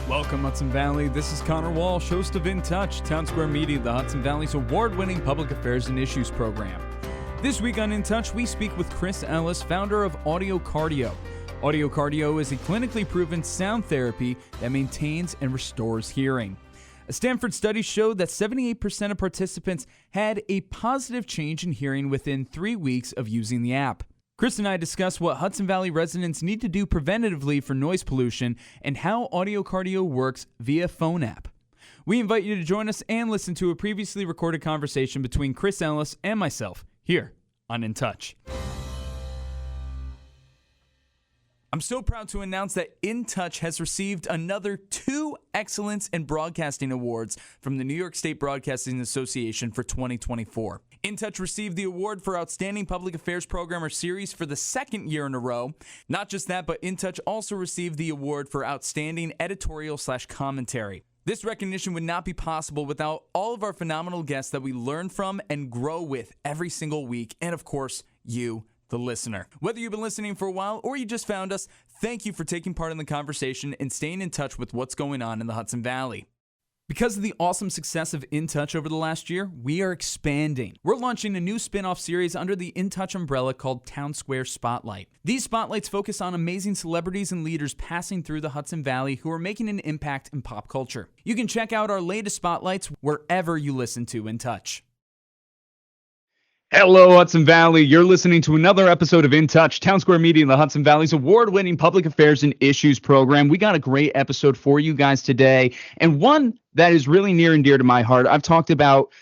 Welcome, Hudson Valley. This is Conor, Walsh, host of In Touch, Townsquare Media, the Hudson Valley's award-winning public affairs and issues program. This week on In Touch, we speak with Chris Ellis, founder of AudioCardio. AudioCardio is a clinically proven sound therapy that maintains and restores hearing. A Stanford study showed that 78% of participants had a positive change in hearing within 3 weeks of using the app. Chris and I discuss what Hudson Valley residents need to do preventatively for noise pollution and how AudioCardio works via phone app. We invite you to join us and listen to a previously recorded conversation between Chris Ellis and myself here on In Touch. I'm so proud to announce that In Touch has received another 2 Excellence in Broadcasting Awards from the New York State Broadcasting Association for 2024. In Touch received the award for Outstanding Public Affairs Program or Series for the second year in a row. Not just that, but In Touch also received the award for Outstanding Editorial/Commentary. This recognition would not be possible without all of our phenomenal guests that we learn from and grow with every single week, and of course, you, the listener. Whether you've been listening for a while or you just found us, thank you for taking part in the conversation and staying in touch with what's going on in the Hudson Valley. Because of the awesome success of In Touch over the last year, we are expanding. We're launching a new spin-off series under the In Touch umbrella called Townsquare Spotlight. These spotlights focus on amazing celebrities and leaders passing through the Hudson Valley who are making an impact in pop culture. You can check out our latest spotlights wherever you listen to In Touch. Hello, Hudson Valley. You're listening to another episode of In Touch, Townsquare Media, the Hudson Valley's award-winning public affairs and issues program. We got a great episode for you guys today, and one that is really near and dear to my heart. I've talked about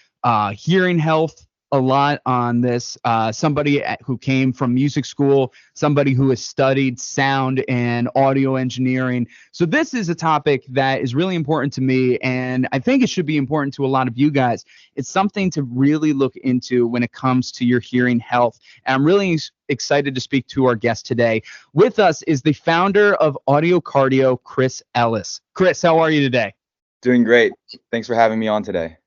hearing health a lot on this. Somebody who came from music school, somebody who has studied sound and audio engineering. So this is a topic that is really important to me, and I think it should be important to a lot of you guys. It's something to really look into when it comes to your hearing health. And I'm really excited to speak to our guest today. With us is the founder of AudioCardio, Chris Ellis. Chris, how are you today? Doing great. Thanks for having me on today.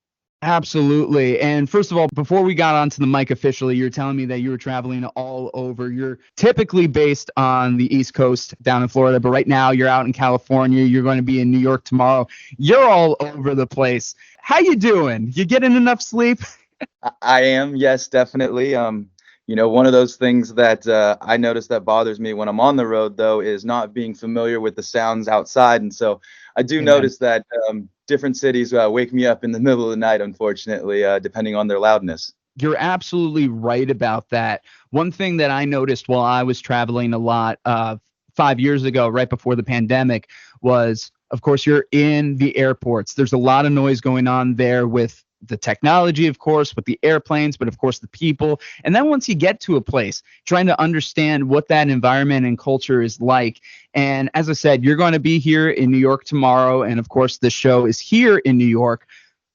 Absolutely. And first of all, before we got onto the mic officially, you're telling me that you were traveling all over. You're typically based on the East Coast down in Florida, but right now you're out in California. You're going to be in New York tomorrow. You're all over the place. How you doing? You getting enough sleep? I am. Yes, definitely. One of those things that I notice that bothers me when I'm on the road, though, is not being familiar with the sounds outside. And so I do notice that different cities wake me up in the middle of the night, unfortunately, depending on their loudness. You're absolutely right about that. One thing that I noticed while I was traveling a lot 5 years ago, right before the pandemic, was, of course, you're in the airports. There's a lot of noise going on there with the technology, of course, with the airplanes, but of course the people. And then once you get to a place, trying to understand what that environment and culture is like. And as I said, you're going to be here in New York tomorrow. And of course, the show is here in New York.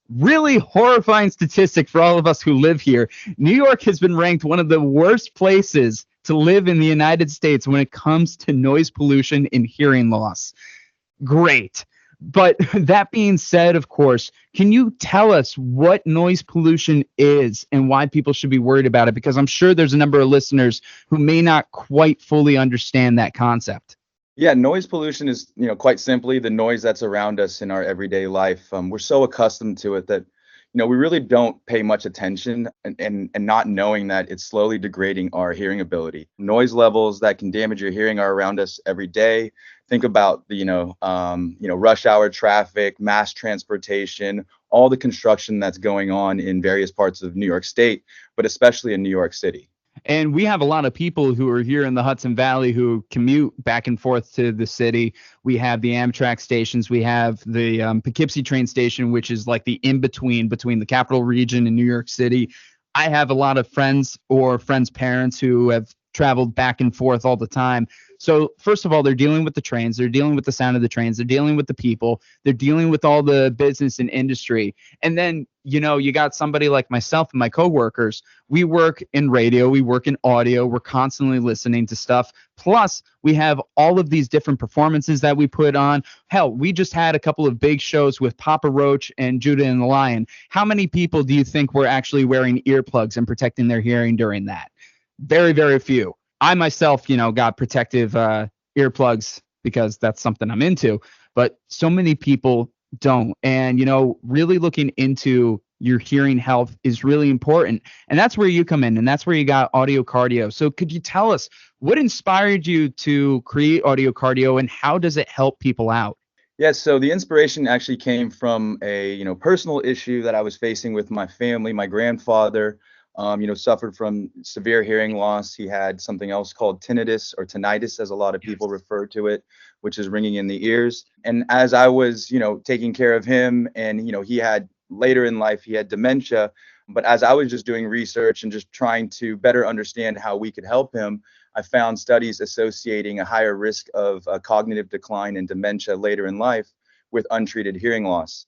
Really horrifying statistic for all of us who live here. New York has been ranked one of the worst places to live in the United States when it comes to noise pollution and hearing loss. Great. But that being said, of course, can you tell us what noise pollution is and why people should be worried about it? Because I'm sure there's a number of listeners who may not quite fully understand that concept. Yeah, noise pollution is, quite simply the noise that's around us in our everyday life. We're so accustomed to it that, we really don't pay much attention and not knowing that it's slowly degrading our hearing ability. Noise levels that can damage your hearing are around us every day. Think about the, rush hour traffic, mass transportation, all the construction that's going on in various parts of New York State, but especially in New York City. And we have a lot of people who are here in the Hudson Valley who commute back and forth to the city. We have the Amtrak stations. We have the Poughkeepsie train station, which is like the in-between between the capital region and New York City. I have a lot of friends or friends' parents who have traveled back and forth all the time. So first of all, they're dealing with the trains. They're dealing with the sound of the trains. They're dealing with the people. They're dealing with all the business and industry. And then, you got somebody like myself and my coworkers. We work in radio. We work in audio. We're constantly listening to stuff. Plus, we have all of these different performances that we put on. Hell, we just had a couple of big shows with Papa Roach and Judah and the Lion. How many people do you think were actually wearing earplugs and protecting their hearing during that? Very, very few. I myself, got protective earplugs because that's something I'm into. but so many people don't. And, really looking into your hearing health is really important. And that's where you come in, and that's where you got AudioCardio. So could you tell us what inspired you to create AudioCardio, and how does it help people out? Yes, so the inspiration actually came from a, personal issue that I was facing with my family. My grandfather, suffered from severe hearing loss. He had something else called tinnitus, or tinnitus, as a lot of people refer to it, which is ringing in the ears. And as I was, taking care of him, and, he had later in life, he had dementia. But as I was just doing research and just trying to better understand how we could help him, I found studies associating a higher risk of cognitive decline and dementia later in life with untreated hearing loss.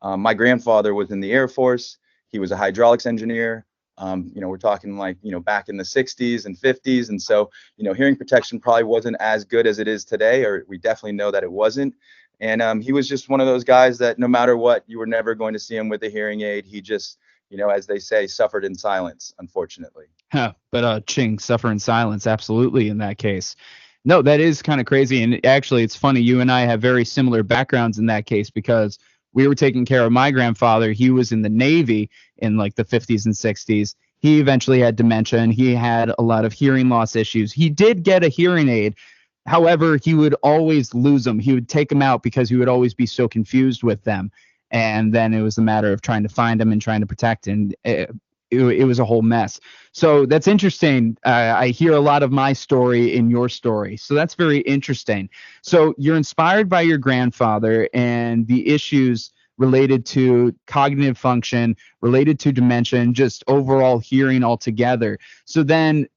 My grandfather was in the Air Force. He was a hydraulics engineer. We're talking like, back in the 60s and 50s. And so, hearing protection probably wasn't as good as it is today, or we definitely know that it wasn't. And he was just one of those guys that no matter what, you were never going to see him with a hearing aid. He just, as they say, suffered in silence, unfortunately. But Ching, suffer in silence, absolutely, in that case. No, that is kind of crazy. And actually, it's funny, you and I have very similar backgrounds in that case, because we were taking care of my grandfather. He was in the Navy in like the 50s and 60s. He eventually had dementia, and he had a lot of hearing loss issues. He did get a hearing aid. However, he would always lose them. He would take them out because he would always be so confused with them. And then it was a matter of trying to find them and trying to protect. And it was a whole mess. So that's interesting. I hear a lot of my story in your story. So that's very interesting. So you're inspired by your grandfather and the issues related to cognitive function, related to dementia, and just overall hearing altogether. So then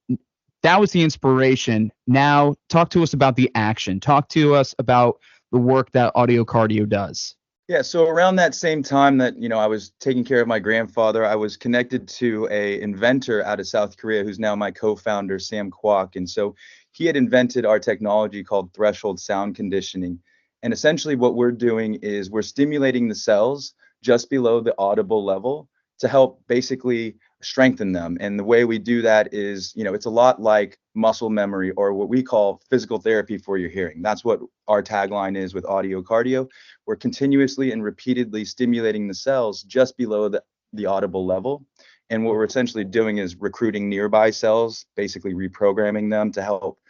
that was the inspiration. Now talk to us about the action. Talk to us about the work that AudioCardio does. Yeah, so around that same time that, I was taking care of my grandfather, I was connected to a inventor out of South Korea who's now my co-founder, Sam Kwok. And so he had invented our technology called threshold sound conditioning. And essentially what we're doing is we're stimulating the cells just below the audible level to help basically strengthen them. And the way we do that is, it's a lot like muscle memory, or what we call physical therapy for your hearing. That's what our tagline is with AudioCardio. We're continuously and repeatedly stimulating the cells just below the audible level. And what we're essentially doing is recruiting nearby cells, basically reprogramming them to help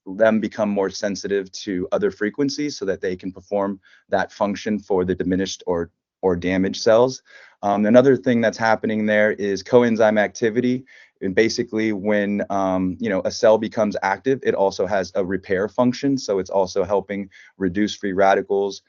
them become more sensitive to other frequencies so that they can perform that function for the diminished or damaged cells. Another thing that's happening there is coenzyme activity. And basically when a cell becomes active, it also has a repair function. So it's also helping reduce free radicals.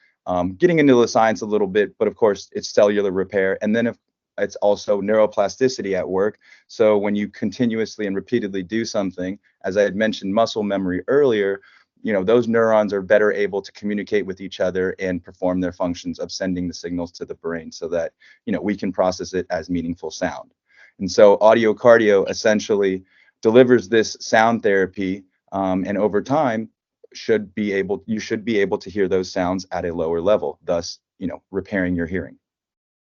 Getting into the science a little bit, but of course it's cellular repair. And then it's also neuroplasticity at work. So when you continuously and repeatedly do something, as I had mentioned muscle memory earlier, those neurons are better able to communicate with each other and perform their functions of sending the signals to the brain so that, we can process it as meaningful sound. And so AudioCardio essentially delivers this sound therapy, and over time you should be able to hear those sounds at a lower level, thus, repairing your hearing.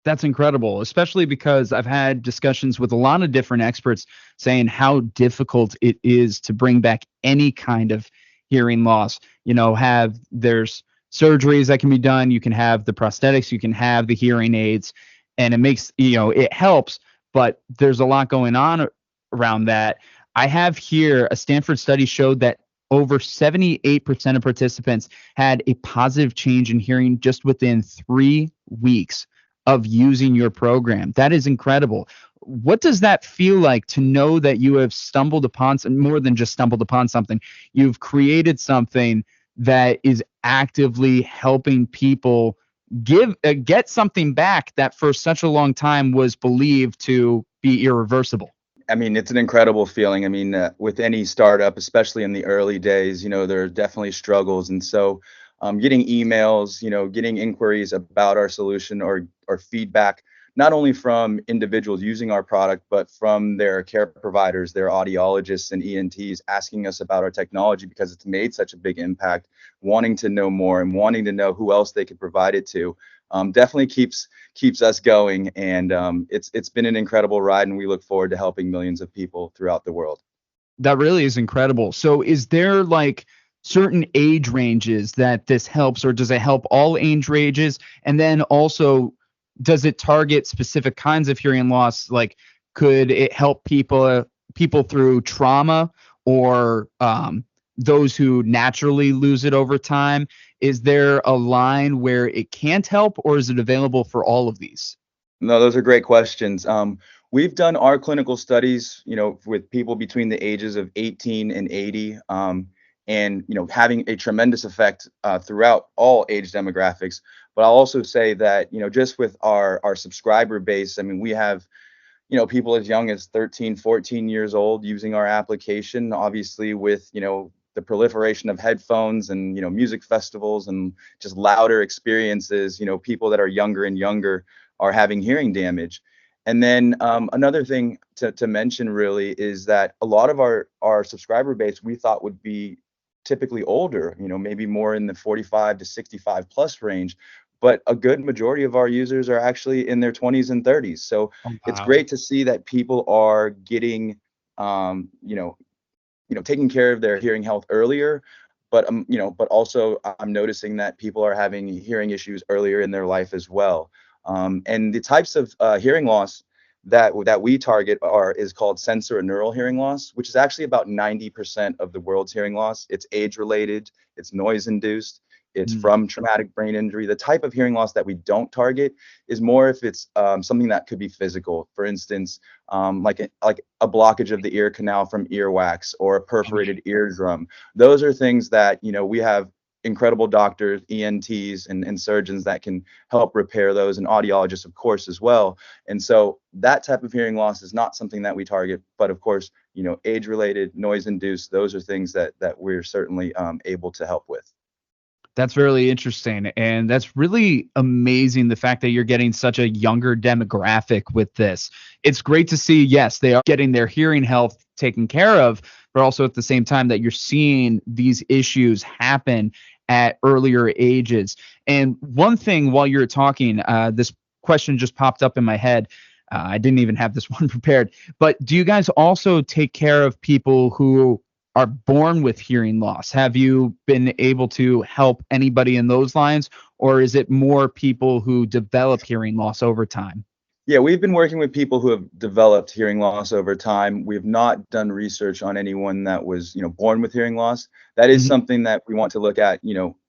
That's incredible, especially because I've had discussions with a lot of different experts saying how difficult it is to bring back any kind of hearing loss. There's surgeries that can be done. You can have the prosthetics, you can have the hearing aids, and it makes, it helps, but there's a lot going on around that. I have here a Stanford study showed that over 78% of participants had a positive change in hearing just within 3 weeks of using your program. That is incredible. What does that feel like to know that you have stumbled upon more than just stumbled upon something? You've created something that is actively helping people get something back that for such a long time was believed to be irreversible. I mean, it's an incredible feeling. I mean, with any startup, especially in the early days, there are definitely struggles. And so getting emails, getting inquiries about our solution or feedback, not only from individuals using our product, but from their care providers, their audiologists and ENTs asking us about our technology because it's made such a big impact, wanting to know more and wanting to know who else they could provide it to, definitely keeps us going. And it's been an incredible ride, and we look forward to helping millions of people throughout the world. That really is incredible. So is there like certain age ranges that this helps, or does it help all age ranges? And then also, does it target specific kinds of hearing loss? Like, could it help people through trauma, or those who naturally lose it over time? Is there a line where it can't help, or is it available for all of these? No, those are great questions. We've done our clinical studies, with people between the ages of 18 and 80, and having a tremendous effect throughout all age demographics. But I'll also say that, just with our subscriber base, I mean, we have, people as young as 13, 14 years old using our application. Obviously, with the proliferation of headphones and music festivals and just louder experiences, people that are younger and younger are having hearing damage. And then another thing to mention really is that a lot of our subscriber base we thought would be typically older, maybe more in the 45 to 65 plus range. But a good majority of our users are actually in their 20s and 30s. So Oh, it's wow. great to see that people are getting, taking care of their hearing health earlier. But but also I'm noticing that people are having hearing issues earlier in their life as well. And the types of hearing loss that we target is called sensor and neural hearing loss, which is actually about 90% of the world's hearing loss. It's age related, it's noise induced, it's Mm. from traumatic brain injury. The type of hearing loss that we don't target is more if it's something that could be physical. For instance, like a blockage of the ear canal from earwax or a perforated eardrum. Those are things that we have incredible doctors, ENTs, and surgeons that can help repair those, and audiologists, of course, as well. And so that type of hearing loss is not something that we target. But of course, age-related, noise-induced, those are things that we're certainly able to help with. That's really interesting. And that's really amazing, the fact that you're getting such a younger demographic with this. It's great to see, yes, they are getting their hearing health taken care of, but also at the same time that you're seeing these issues happen at earlier ages. And one thing while you're talking, this question just popped up in my head. I didn't even have this one prepared, but do you guys also take care of people who are born with hearing loss? Have you been able to help anybody in those lines, or is it more people who develop hearing loss over time? Yeah, we've been working with people who have developed hearing loss over time. We've not done research on anyone that was, born with hearing loss. That is Mhm. something that we want to look at,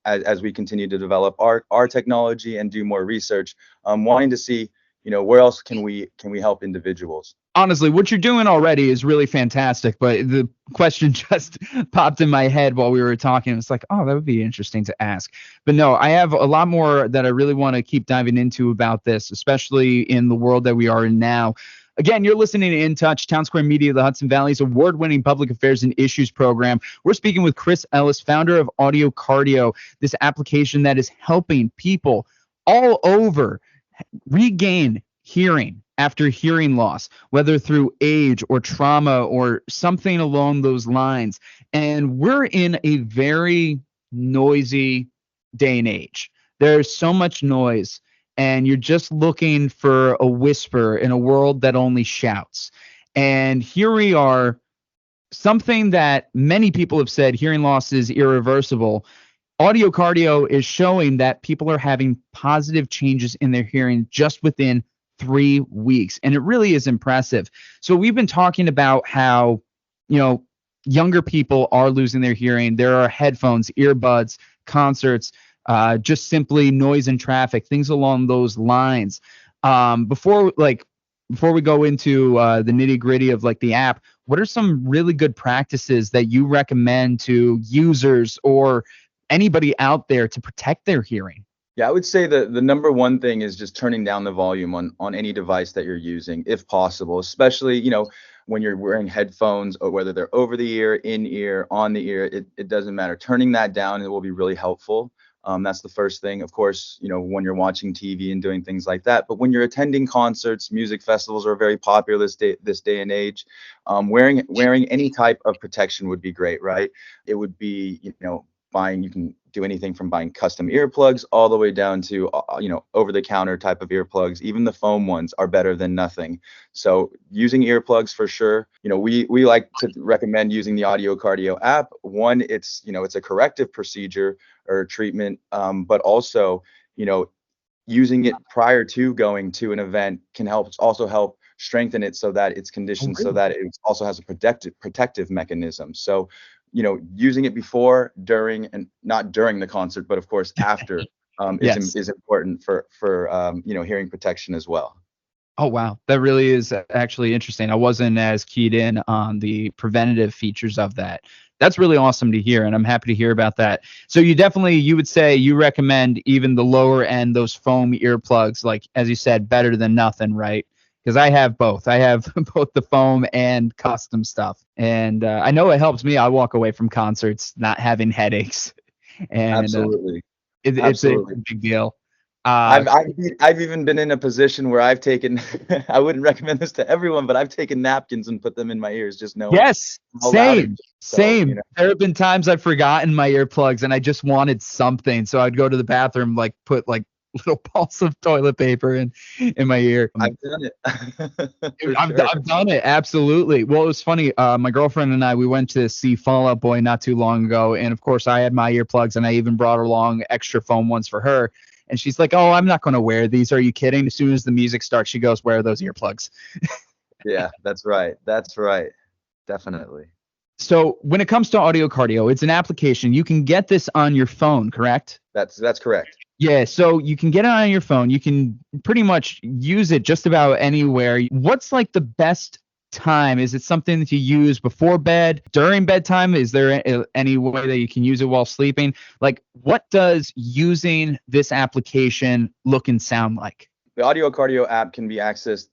as we continue to develop our technology and do more research, wanting to see, where else can we help individuals. Honestly, what you're doing already is really fantastic, but the question just popped in my head while we were talking. It's like, oh, that would be interesting to ask. But no, I have a lot more that I really want to keep diving into about this, especially in the world that we are in now. Again, you're listening to In Touch, Townsquare Media, the Hudson Valley's award-winning public affairs and issues program. We're speaking with Chris Ellis, founder of AudioCardio, this application that is helping people all over regain hearing after hearing loss, whether through age or trauma or something along those lines. And we're in a very noisy day and age. There's so much noise, and you're just looking for a whisper in a world that only shouts. And here we are, something that many people have said hearing loss is irreversible. AudioCardio is showing that people are having positive changes in their hearing just within 3 weeks. And it really is impressive. So we've been talking about how, younger people are losing their hearing. There are headphones, earbuds, concerts, just simply noise in traffic, things along those lines. Before we go into the nitty gritty of like the app, what are some really good practices that you recommend to users or anybody out there to protect their hearing? Yeah, I would say the number one thing is just turning down the volume on any device that you're using, if possible, especially, when you're wearing headphones, or whether they're over the ear, in ear, on the ear, it doesn't matter. Turning that down, it will be really helpful. That's the first thing. Of course, when you're watching TV and doing things like that. But when you're attending concerts, music festivals are very popular this day and age. Wearing any type of protection would be great, right? It would be, you can do anything from buying custom earplugs all the way down to over the counter type of earplugs. Even the foam ones are better than nothing. So using earplugs for sure. We like to recommend using the AudioCardio app. One, it's a corrective procedure or treatment, but also using it prior to going to an event can also help strengthen it so that it's conditioned, so that it also has a protective mechanism. So using it before, during, and not during the concert, but of course after, Yes. is important for hearing protection as well. Oh, wow. That really is actually interesting. I wasn't as keyed in on the preventative features of that. That's really awesome to hear, and I'm happy to hear about that. So you would say you recommend even the lower end, those foam earplugs, like, as you said, better than nothing, right? Because I have both. I have both the foam and custom stuff. And I know it helps me. I walk away from concerts not having headaches. And Absolutely. it's a Absolutely. big deal. I've even been in a position where I've taken I wouldn't recommend this to everyone, but I've taken napkins and put them in my ears, just knowing Yes, how loud it same, is. So, same. There have been times I've forgotten my earplugs and I just wanted something, so I'd go to the bathroom, like put like little balls of toilet paper in my ear. I've done it. For I've sure. I've done it, absolutely. Well, it was funny. My girlfriend and I, we went to see Fall Out Boy not too long ago, and of course I had my earplugs, and I even brought along extra foam ones for her. And she's like, "Oh, I'm not going to wear these. Are you kidding?" As soon as the music starts, she goes, "Wear those earplugs." Yeah, that's right. That's right. Definitely. So when it comes to AudioCardio, it's an application. You can get this on your phone, correct? That's correct. Yeah, so you can get it on your phone. You can pretty much use it just about anywhere. What's like the best time? Is it something that you use before bed, during bedtime? Is there any way that you can use it while sleeping? Like, what does using this application look and sound like? The AudioCardio app can be accessed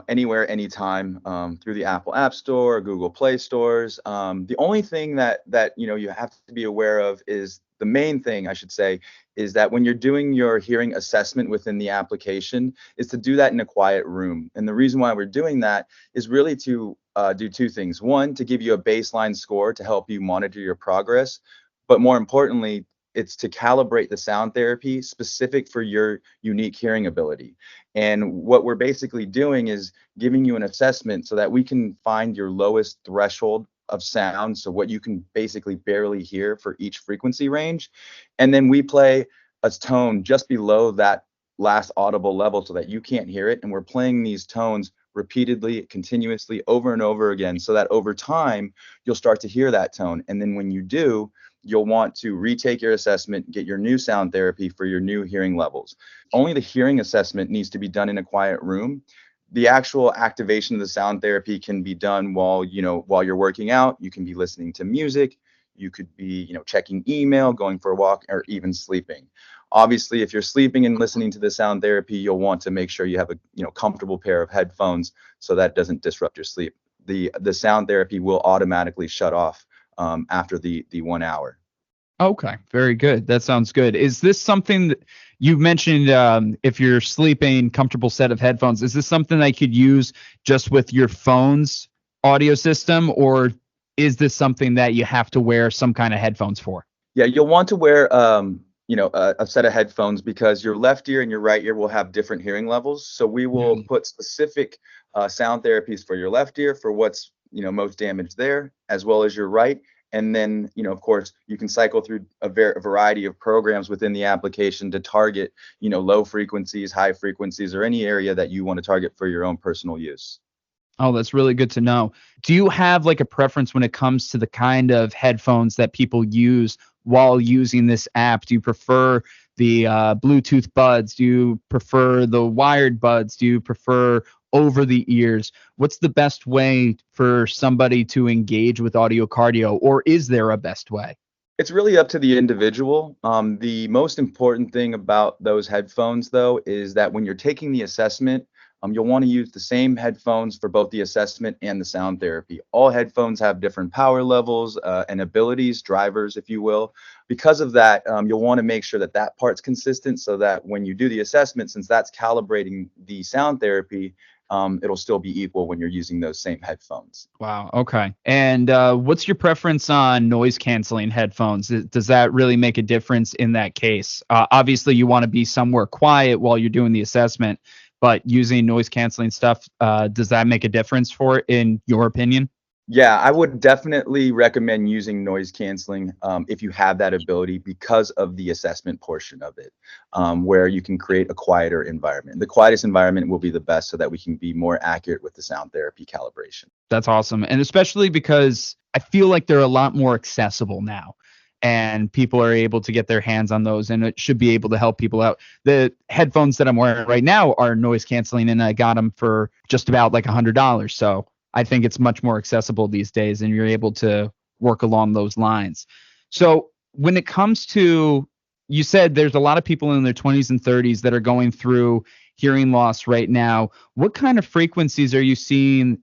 anywhere, anytime, through the Apple App Store or Google Play stores. The only thing that you have to be aware of is the main thing, I should say, is that when you're doing your hearing assessment within the application, is to do that in a quiet room. And the reason why we're doing that is really to do two things. One, to give you a baseline score to help you monitor your progress, but more importantly, it's to calibrate the sound therapy specific for your unique hearing ability. And what we're basically doing is giving you an assessment so that we can find your lowest threshold of sound, so what you can basically barely hear for each frequency range. And then we play a tone just below that last audible level so that you can't hear it. And we're playing these tones repeatedly, continuously, over and over again, so that over time you'll start to hear that tone. And then when you do, you'll want to retake your assessment, get your new sound therapy for your new hearing levels. Only the hearing assessment needs to be done in a quiet room. The actual activation of the sound therapy can be done while you're working out. You can be listening to music. You could be, checking email, going for a walk, or even sleeping. Obviously, if you're sleeping and listening to the sound therapy, you'll want to make sure you have a comfortable pair of headphones so that doesn't disrupt your sleep. The sound therapy will automatically shut off after the 1 hour. Okay, very good. That sounds good. Is this something that you mentioned, if you're sleeping, comfortable set of headphones, is this something I could use just with your phone's audio system, or is this something that you have to wear some kind of headphones for? Yeah, you'll want to wear a set of headphones because your left ear and your right ear will have different hearing levels. So we will put specific sound therapies for your left ear for what's most damaged there, as well as your right. And then, of course, you can cycle through a variety of programs within the application to target, low frequencies, high frequencies, or any area that you want to target for your own personal use. Oh, that's really good to know. Do you have like a preference when it comes to the kind of headphones that people use while using this app? Do you prefer the Bluetooth buds? Do you prefer the wired buds? Do you prefer over the ears? What's the best way for somebody to engage with AudioCardio, or is there a best way? It's really up to the individual. The most important thing about those headphones, though, is that when you're taking the assessment, you'll want to use the same headphones for both the assessment and the sound therapy. All headphones have different power levels and abilities, drivers, if you will. Because of that, you'll want to make sure that that part's consistent so that when you do the assessment, since that's calibrating the sound therapy, it'll still be equal when you're using those same headphones. Wow. Okay. And what's your preference on noise canceling headphones? Does that really make a difference in that case? Obviously, you want to be somewhere quiet while you're doing the assessment, but using noise canceling stuff, does that make a difference for it, in your opinion? Yeah, I would definitely recommend using noise canceling if you have that ability, because of the assessment portion of it, where you can create a quieter environment. The quietest environment will be the best, so that we can be more accurate with the sound therapy calibration. That's awesome. And especially because I feel like they're a lot more accessible now, and people are able to get their hands on those, and it should be able to help people out. The headphones that I'm wearing right now are noise canceling, and I got them for just about like $100. So I think it's much more accessible these days, and you're able to work along those lines. So when it comes to, you said there's a lot of people in their 20s and 30s that are going through hearing loss right now. What kind of frequencies are you seeing?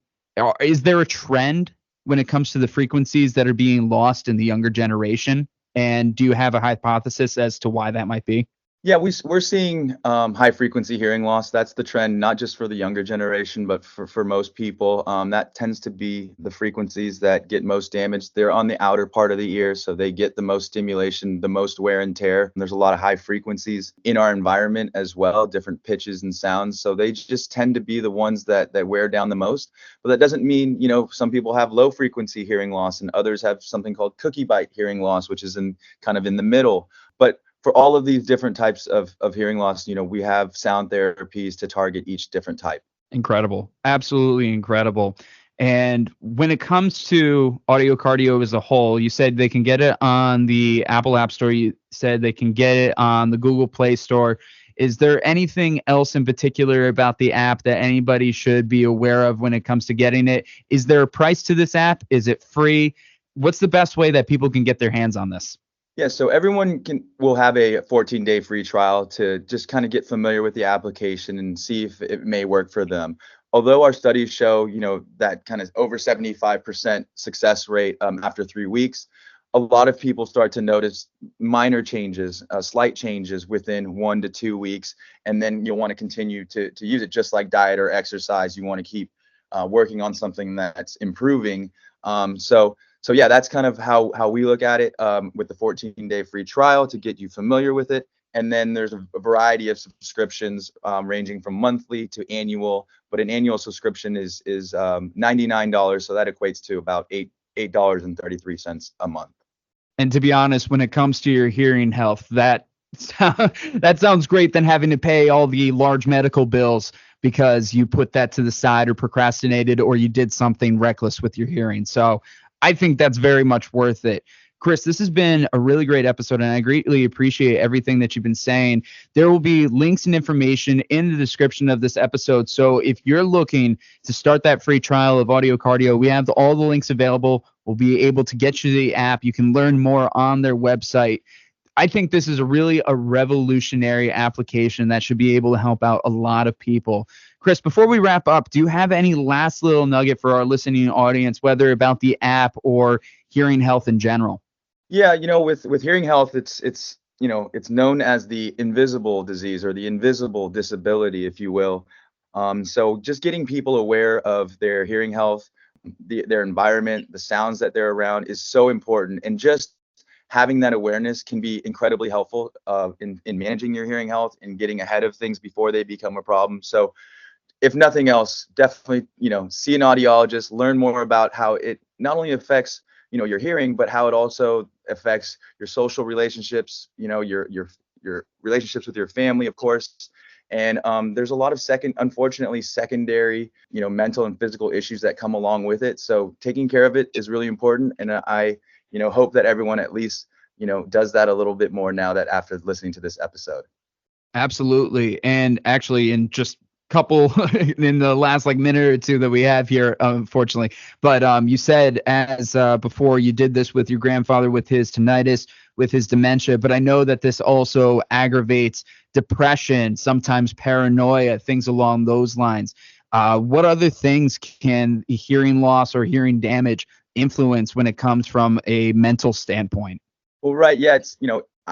Is there a trend when it comes to the frequencies that are being lost in the younger generation? And do you have a hypothesis as to why that might be? Yeah, we're seeing high frequency hearing loss. That's the trend, not just for the younger generation, but for most people. That tends to be the frequencies that get most damaged. They're on the outer part of the ear, so they get the most stimulation, the most wear and tear. And there's a lot of high frequencies in our environment as well, different pitches and sounds. So they just tend to be the ones that wear down the most. But that doesn't mean, some people have low frequency hearing loss, and others have something called cookie bite hearing loss, which is in the middle. But for all of these different types of hearing loss, we have sound therapies to target each different type. Incredible. Absolutely incredible. And when it comes to AudioCardio as a whole, you said they can get it on the Apple App Store. You said they can get it on the Google Play Store. Is there anything else in particular about the app that anybody should be aware of when it comes to getting it? Is there a price to this app? Is it free? What's the best way that people can get their hands on this? Yeah, so everyone will have a 14-day free trial to just kind of get familiar with the application and see if it may work for them. Although our studies show, that kind of over 75% success rate after 3 weeks, a lot of people start to notice minor changes, slight changes within 1 to 2 weeks, and then you'll want to continue to use it, just like diet or exercise. You want to keep working on something that's improving. So yeah, that's kind of how we look at it, with the 14-day free trial to get you familiar with it. And then there's a variety of subscriptions ranging from monthly to annual, but an annual subscription is $99, so that equates to about $8.33 a month. And to be honest, when it comes to your hearing health, that sounds great than having to pay all the large medical bills because you put that to the side or procrastinated or you did something reckless with your hearing. So I think that's very much worth it. Chris, this has been a really great episode, and I greatly appreciate everything that you've been saying. There will be links and information in the description of this episode. So if you're looking to start that free trial of AudioCardio, we have all the links available. We'll be able to get you the app. You can learn more on their website. I think this is a revolutionary application that should be able to help out a lot of people. Chris, before we wrap up, do you have any last little nugget for our listening audience, whether about the app or hearing health in general? Yeah, with hearing health, it's known as the invisible disease or the invisible disability, if you will. So just getting people aware of their hearing health, their environment, the sounds that they're around is so important. And just having that awareness can be incredibly helpful in managing your hearing health and getting ahead of things before they become a problem. So if nothing else, definitely, see an audiologist, learn more about how it not only affects, your hearing, but how it also affects your social relationships, your relationships with your family, of course. And there's a lot of unfortunately, secondary, mental and physical issues that come along with it. So taking care of it is really important. And I hope that everyone at least, does that a little bit more now that after listening to this episode. Absolutely. And actually, in just couple in the last minute or two that we have here, unfortunately, but you said as before you did this with your grandfather with his tinnitus, with his dementia, but I know that this also aggravates depression, sometimes paranoia, things along those lines. What other things can hearing loss or hearing damage influence when it comes from a mental standpoint? Well, right. Yeah. It's,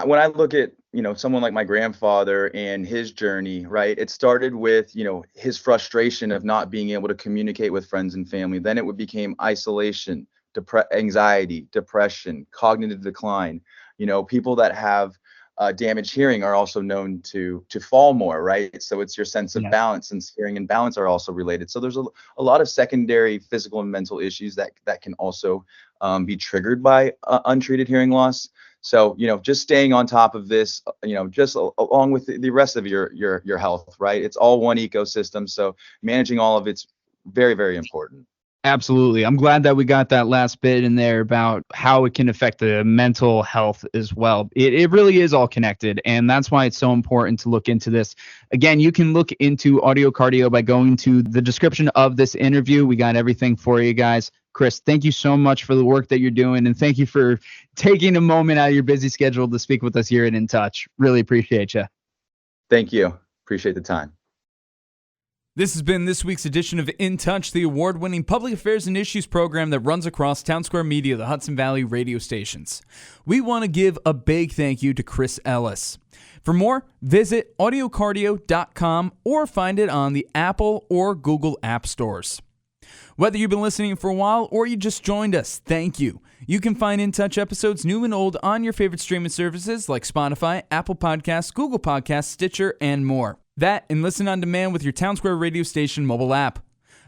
when I look at, someone like my grandfather and his journey, right? It started with, his frustration of not being able to communicate with friends and family. Then it would became isolation, anxiety, depression, cognitive decline. People that have damaged hearing are also known to fall more, right? So it's your sense of Yes. balance, and hearing and balance are also related. So there's a lot of secondary physical and mental issues that can also be triggered by untreated hearing loss. So, just staying on top of this, just along with the rest of your health, right? It's all one ecosystem. So managing all of it's very, very important. Absolutely. I'm glad that we got that last bit in there about how it can affect the mental health as well. It really is all connected, and that's why it's so important to look into this. Again, you can look into AudioCardio by going to the description of this interview. We got everything for you guys. Chris, thank you so much for the work that you're doing, and thank you for taking a moment out of your busy schedule to speak with us here at In Touch. Really appreciate you. Thank you. Appreciate the time. This has been this week's edition of In Touch, the award-winning public affairs and issues program that runs across Townsquare Media, the Hudson Valley radio stations. We want to give a big thank you to Chris Ellis. For more, visit audiocardio.com or find it on the Apple or Google app stores. Whether you've been listening for a while or you just joined us, thank you. You can find In Touch episodes new and old on your favorite streaming services like Spotify, Apple Podcasts, Google Podcasts, Stitcher, and more. That and listen on demand with your Townsquare radio station mobile app.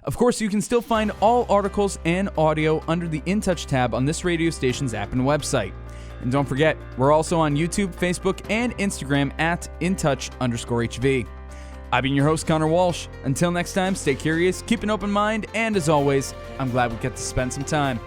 Of course, you can still find all articles and audio under the In Touch tab on this radio station's app and website. And don't forget, we're also on YouTube, Facebook, and Instagram at InTouch_HV. I've been your host, Conor Walsh. Until next time, stay curious, keep an open mind, and as always, I'm glad we get to spend some time